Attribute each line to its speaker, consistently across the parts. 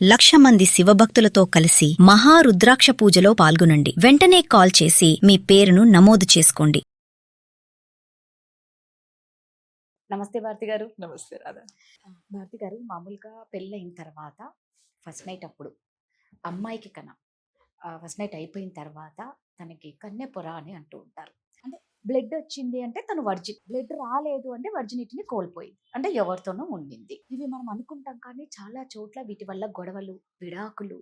Speaker 1: 1,00,000 మంది శివభక్తులతో కలిసి మహారుద్రాక్ష పూజలో పాల్గొనండి. వెంటనే కాల్ చేసి మీ పేరును నమోదు చేసుకోండి.
Speaker 2: నమస్తే భారతి గారు.
Speaker 3: నమస్తే రాధా.
Speaker 2: భారతి గారు, మామూలుగా పెళ్ళయిన తర్వాత ఫస్ట్ నైట్ అప్పుడు అమ్మాయికి ఫస్ట్ నైట్ అయిపోయిన తర్వాత తనకి కన్యపొర అని అంటూ ఉంటారు. అంటే బ్లడ్ వచ్చింది అంటే తను వర్జిన్, బ్లడ్ రాలేదు అంటే వర్జినిటీని కోల్పోయింది, అంటే ఎవరితోనో ఉండింది. ఇవి మనం అనుకుంటాం, కానీ చాలా చోట్ల వీటి వల్ల గొడవలు, విడాకులు,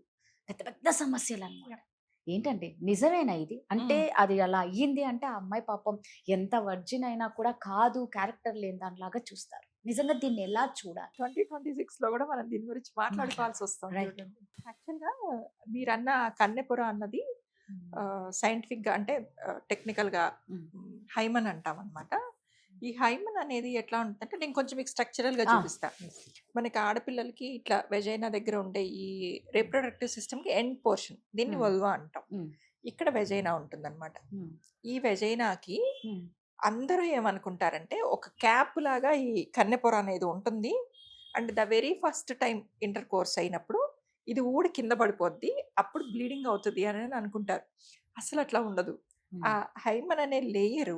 Speaker 2: పెద్ద పెద్ద సమస్యలు అన్నమాట. ఏంటంటే నిజమేనా ఇది? అంటే అది అలా అయ్యింది అంటే ఆ అమ్మాయి పాపం ఎంత వర్జిన్ అయినా కూడా కాదు, క్యారెక్టర్ లేని దానిలాగా చూస్తారు. నిజంగా దీన్ని ఎలా చూడాలి?
Speaker 3: 2026 లో కూడా మనం దీని గురించి మాట్లాడుకోవాల్సి వస్తుంది.
Speaker 2: Right.
Speaker 3: యాక్చువల్గా మీరన్న కన్నెపొర అన్నది సైంటిఫిక్ గా అంటే టెక్నికల్ గా హైమన్ అంటాం అనమాట. ఈ హైమన్ అనేది ఎట్లా ఉంటుందంటే, నేను కొంచెం మీకు స్ట్రక్చరల్ గా చూపిస్తా. మనకి ఆడపిల్లలకి ఇట్లా వెజైనా దగ్గర ఉండే ఈ రీప్రొడక్టివ్ సిస్టమ్ కి ఎండ్ పోర్షన్, దీన్ని వల్వా అంటాం. ఇక్కడ వెజైనా ఉంటుంది అనమాట. ఈ వెజైనాకి అందరూ ఏమనుకుంటారంటే ఒక క్యాప్ లాగా ఈ కన్నెపొర అనేది ఉంటుంది. And the very first time inter course అయినప్పుడు ఇది ఊడి కింద పడిపోద్ది, అప్పుడు బ్లీడింగ్ అవుతుంది అని అనుకుంటారు. అసలు అట్లా ఉండదు. ఆ హైమన్ అనే లేయరు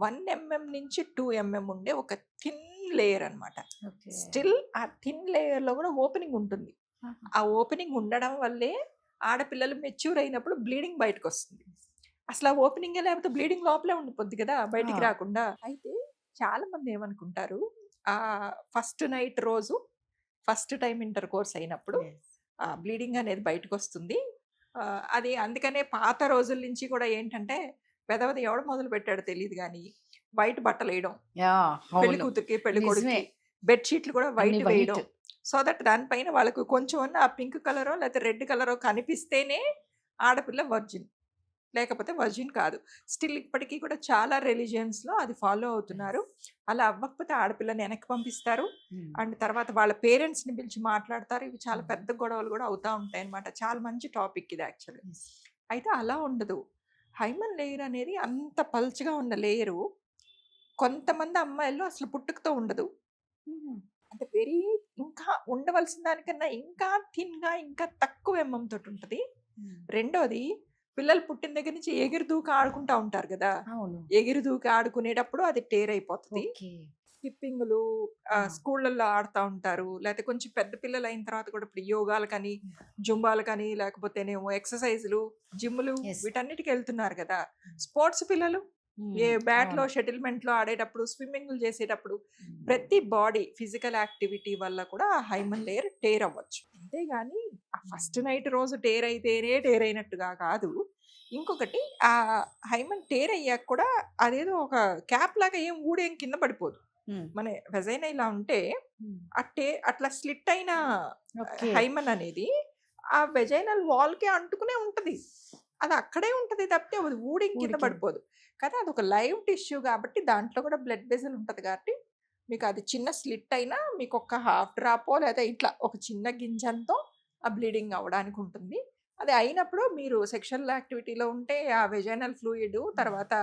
Speaker 3: 1 mm నుంచి 2 mm ఉండే ఒక థిన్ లేయర్ అనమాట. స్టిల్ ఆ థిన్ లేయర్ లో కూడా ఓపెనింగ్ ఉంటుంది. ఆ ఓపెనింగ్ ఉండడం వల్లే ఆడపిల్లలు మెచ్యూర్ అయినప్పుడు బ్లీడింగ్ బయటకు వస్తుంది. అసలు ఆ ఓపెనింగ్ లేకపోతే బ్లీడింగ్ లోపలే ఉండిపోద్ది కదా, బయటికి రాకుండా. అయితే చాలా మంది ఏమనుకుంటారు, ఆ ఫస్ట్ నైట్ రోజు ఫస్ట్ టైం ఇంటర్ కోర్స్ అయినప్పుడు బ్లీడింగ్ అనేది బయటకు వస్తుంది. అది అందుకనే పాత రోజుల నుంచి కూడా ఏంటంటే, పెదవది ఎవడు మొదలు పెట్టాడో తెలియదు కానీ వైట్ బట్టలు వేయడం, పెళ్లి కూతురికి పెళ్లి కొడుకుకి బెడ్షీట్లు కూడా వైట్ వేయడం, సో దట్ దానిపైన వాళ్ళకు కొంచెం ఆ పింక్ కలరో లేకపోతే రెడ్ కలరో కనిపిస్తేనే ఆడపిల్ల వర్జిన్, లేకపోతే వర్జిన్ కాదు. స్టిల్ ఇప్పటికీ కూడా చాలా రిలీజియన్స్ లో అది ఫాలో అవుతున్నారు. అలా అవ్వకపోతే ఆడపిల్లని వెనక్కి పంపిస్తారు. అండ్ తర్వాత వాళ్ళ పేరెంట్స్ ని పిలిచి మాట్లాడతారు. ఇవి చాలా పెద్ద గొడవలు కూడా అవుతా ఉంటాయి అనమాట. చాలా మంచి టాపిక్ ఇది యాక్చువల్లీ. అయితే అలా ఉండదు. హైమన్ లేయర్ అనేది అంత పల్చగా ఉన్న లేయరు కొంతమంది అమ్మాయిల్లో అసలు పుట్టుకతో ఉండదు. అంటే వెరీ ఇంకా ఉండవలసిన దానికన్నా ఇంకా థిన్ గా ఇంకా తక్కువ ఎంఎం తోటి ఉంటది. రెండోది, పిల్లలు పుట్టిన దగ్గర నుంచి ఎగిరి దూకి ఆడుకుంటా ఉంటారు కదా, ఎగిరి దూకి ఆడుకునేటప్పుడు అది టేర్ అయిపోతుంది. స్కిప్పింగ్లు స్కూళ్ళల్లో ఆడుతూ ఉంటారు, లేకపోతే కొంచెం పెద్ద పిల్లలు అయిన తర్వాత కూడా ఇప్పుడు యోగాలు కానీ జుంబాలు కానీ లేకపోతేనేమో ఎక్సర్సైజులు, జిమ్లు, వీటన్నిటికి వెళ్తున్నారు కదా. స్పోర్ట్స్ పిల్లలు ఏ బ్యాట్ లో షటిల్మెంట్ లో ఆడేటప్పుడు, స్విమ్మింగ్లు చేసేటప్పుడు ప్రతి బాడీ ఫిజికల్ యాక్టివిటీ వల్ల కూడా హైమన్ లేయర్ టేర్ అవ్వచ్చు. అంతేగాని ఆ ఫస్ట్ నైట్ రోజు టేర్ అయితేనే టేర్ అయినట్టుగా కాదు. ఇంకొకటి, ఆ హైమన్ టేర్ అయ్యాక కూడా అదేదో ఒక క్యాప్ లాగా ఏం ఊడేం కింద పడిపోదు. మన వెజైనా ఇలా ఉంటే అట్లా స్లిట్ అయిన హైమన్ అనేది ఆ వెజైనల్ వాల్ కి అంటుకునే ఉంటది. అది అక్కడే ఉంటది తప్పితే అది ఊడి కింద పడిపోదు కదా. అది ఒక లైవ్ టిష్యూ కాబట్టి దాంట్లో కూడా బ్లడ్ వెజల్ ఉంటది కాబట్టి మీకు అది చిన్న స్లిట్ అయినా మీకు ఒక హాఫ్ డ్రాపో లేదా ఇట్లా ఒక చిన్న గింజంతో ఆ బ్లీడింగ్ అవ్వడానికి ఉంటుంది. అది అయినప్పుడు మీరు సెక్షువల్ యాక్టివిటీలో ఉంటే ఆ వెజైనల్ ఫ్లూయిడ్ తర్వాత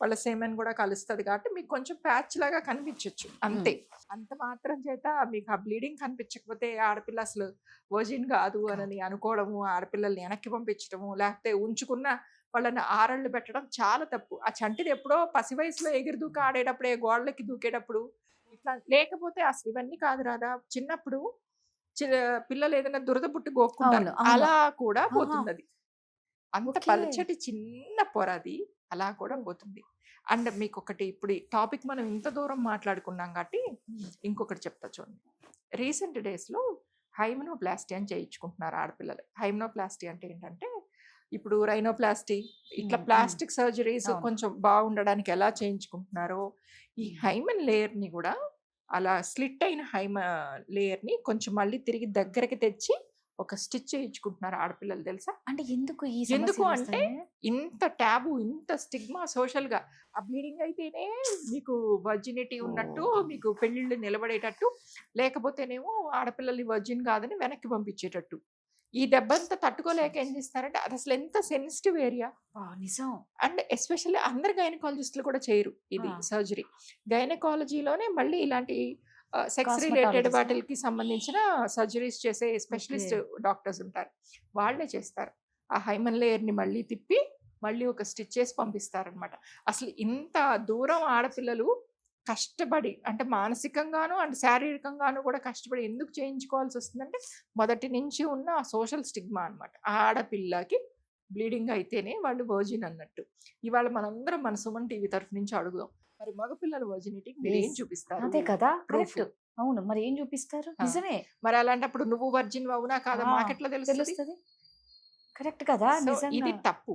Speaker 3: వాళ్ళ సెమెన్ కూడా కలుస్తుంది కాబట్టి మీకు కొంచెం ప్యాచ్ లాగా కనిపించవచ్చు అంతే. అంత మాత్రం చేత మీకు ఆ బ్లీడింగ్ కనిపించకపోతే ఆడపిల్ల అసలు వర్జిన్ కాదు అని అనుకోవడము, ఆడపిల్లల్ని వెనక్కి పంపించడము, లేకపోతే ఉంచుకున్న వాళ్ళని ఆరళ్ళు పెట్టడం చాలా తప్పు. ఆ చంటిది ఎప్పుడో పసి వయసులో ఎగిరి దూక ఆడేటప్పుడే, గోడలకి దూకేటప్పుడు ఇట్లా, లేకపోతే అసలు ఇవన్నీ కాదు రాదా. చిన్నప్పుడు పిల్లలు ఏదైనా దురద పుట్టి గోక్కుంటారు, అలా కూడా పోతుంది. అది అంత పలచటి చిన్న పొర, అది అలా కూడా పోతుంది. అండ్ మీకు ఒకటి, ఇప్పుడు ఈ టాపిక్ మనం ఇంత దూరం మాట్లాడుకున్నాం కాబట్టి ఇంకొకటి చెప్తా చూడండి. రీసెంట్ డేస్ లో హైమనోప్లాస్టీ అని చేయించుకుంటున్నారు ఆడపిల్లలు. హైమనోప్లాస్టీ అంటే ఏంటంటే, ఇప్పుడు రైనోప్లాస్టీ ఇట్లా ప్లాస్టిక్ సర్జరీస్ కొంచెం బాగుండడానికి ఎలా చేయించుకుంటున్నారో, ఈ హైమన్ లేయర్ ని కూడా అలా స్లిట్ అయిన లేయర్ ని కొంచెం మళ్ళీ తిరిగి దగ్గరికి తెచ్చి ఒక స్టిచ్ చేయించుకుంటున్నారు ఆడపిల్లలు, తెలుసా?
Speaker 2: అంటే ఎందుకు
Speaker 3: అంటే ఇంత ట్యాబు, ఇంత స్టిగ్మా సోషల్ గా. ఆ బ్లీడింగ్ అయితేనే మీకు వర్జినిటీ ఉన్నట్టు, మీకు పెళ్లిళ్ళు నిలబడేటట్టు, లేకపోతేనేమో ఆడపిల్లల్ని వర్జిన్ కాదని వెనక్కి పంపించేటట్టు. ఈ దెబ్బంతా తట్టుకోలేక ఏం చేస్తారంటే, అది అసలు ఎంత సెన్సిటివ్ ఏరియా.
Speaker 2: నిజం.
Speaker 3: అండ్ ఎస్పెషల్లీ అందరు గైనకాలజిస్టులు కూడా చేయరు ఇది సర్జరీ. గైనకాలజీలోనే మళ్ళీ ఇలాంటి సెక్స్ రిలేటెడ్
Speaker 2: Cosmetologist ఆ?
Speaker 3: వాటికి సంబంధించిన సర్జరీస్ చేసే స్పెషలిస్ట్ డాక్టర్స్ ఉంటారు, వాళ్ళే చేస్తారు. ఆ హైమన్ లేయర్ని మళ్ళీ తిప్పి మళ్ళీ ఒక స్టిచ్ చేసి పంపిస్తారనమాట. అసలు ఇంత దూరం ఆడపిల్లలు కష్టపడి, అంటే మానసికంగాను అండ్ శారీరకంగాను కూడా కష్టపడి ఎందుకు చేయించుకోవాల్సి వస్తుందంటే మొదటి నుంచి ఉన్న ఆ సోషల్ స్టిగ్మా అనమాట. ఆడపిల్లకి బ్లీడింగ్ అయితేనే వాళ్ళు వర్జిన్ అన్నట్టు. ఇవాళ మనందరం మన సుమన్ టీవీ తరఫు నుంచి అడుగుదాం, మరి మగపిల్లల వర్జినిటీకి మీరు ఏం
Speaker 2: Yes.
Speaker 3: చూపిస్తారు?
Speaker 2: అదే కదా,
Speaker 3: Proof.
Speaker 2: కరెక్ట్. అవును, మరి ఏం చూపిస్తారు?
Speaker 3: ఆ.
Speaker 2: నిజమే,
Speaker 3: మరి అలాంటప్పుడు నువ్వు వర్జిన్ అవునా కాదా మాకెట్లా తెలుస్తుంది?
Speaker 2: తెలుస్తుంది. కరెక్ట్ కదా,
Speaker 3: సో
Speaker 2: నిజంగా.
Speaker 3: ఇది తప్పు.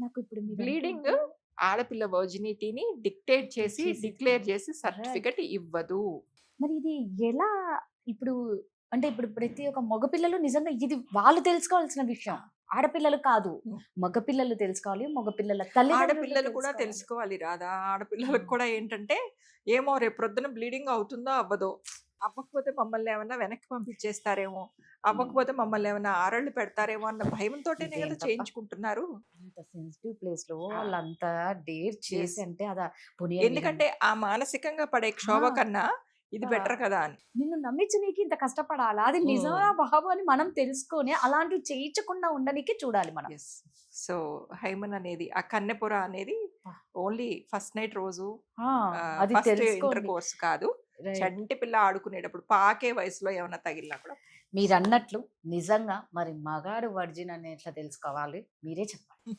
Speaker 2: నాకు ఇప్పుడు మీరు
Speaker 3: బ్లీడింగ్
Speaker 2: అంటుంటే
Speaker 3: ఆడపిల్ల వర్జినిటీని డిక్టేట్ చేసి
Speaker 2: చేసి,
Speaker 3: డిక్లేర్ చేసి సర్టిఫికెట్ ఇవ్వదు.
Speaker 2: మరి ఇది ఎలా ఇప్పుడు, అంటే ఇప్పుడు ప్రతి ఒక్క మగపిల్లలు నిజంగా ఇది వాళ్ళు తెలుసుకోవాల్సిన విషయం, ఆడపిల్లలు కాదు,
Speaker 3: Hmm.
Speaker 2: మగపిల్లలు తెలుసుకోవాలి, మగపిల్లల తల్లిదండ్రులు
Speaker 3: ఆడపిల్లలు కూడా తెలుసుకోవాలి రాదా. ఆడపిల్లలకు కూడా ఏంటంటే ఏమో రేపు ప్రొద్దున బ్లీడింగ్ అవుతుందో అవ్వదో, అవ్వకపోతే మమ్మల్ని ఏమన్నా వెనక్కి పంపించేస్తారేమో, అవ్వకపోతే మమ్మల్ని ఏమన్నా ఆరళ్ళు పెడతారేమో అన్న భయంతోనే కదా
Speaker 2: ఇదేంటబ్బా?
Speaker 3: చేయించుకుంటున్నారు.
Speaker 2: అంత సెన్సిటివ్ ప్లేస్ లో
Speaker 3: ఆ.
Speaker 2: వాళ్ళంతా డేర్
Speaker 3: Yes.
Speaker 2: చేసి అంటే అదా పోనీ
Speaker 3: ఎందుకంటే ఆ మానసికంగా పడే క్షోభ
Speaker 2: ఆ.
Speaker 3: కన్నా ఇది
Speaker 2: ఆ.
Speaker 3: బెటర్ కదా అని.
Speaker 2: నిన్ను నమ్మించి నీకు ఇంత కష్టపడాలా, అది నిజమా బాబు అని మనం తెలుసుకొని అలాంటివి చేయించకుండా ఉండడానికి చూడాలి మనం.
Speaker 3: ఎస్. సో హైమన్ అనేది ఆ కన్నెపొర అనేది
Speaker 2: ఆ.
Speaker 3: ఓన్లీ ఫస్ట్ నైట్ రోజు
Speaker 2: ఆ, అది
Speaker 3: ఫస్ట్ ఇంటర్
Speaker 2: తెలుసుకోండి.
Speaker 3: కోర్స్ కాదు,
Speaker 2: Right.
Speaker 3: చంటి పిల్ల ఆడుకునేటప్పుడు పాకే వయసులో ఏమైనా తగిలినా కూడా
Speaker 2: మీరు అన్నట్లు నిజంగా మరి మగాడు వర్జిన్ అని ఎట్లా తెలుసుకోవాలి మీరే చెప్పండి.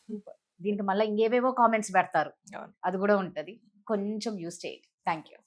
Speaker 2: దీనికి మళ్ళీ ఇంకేవేవో కామెంట్స్ పెడతారు,
Speaker 3: అవును.
Speaker 2: అది కూడా ఉంటది, కొంచెం యూస్ చేయండి. Thank you.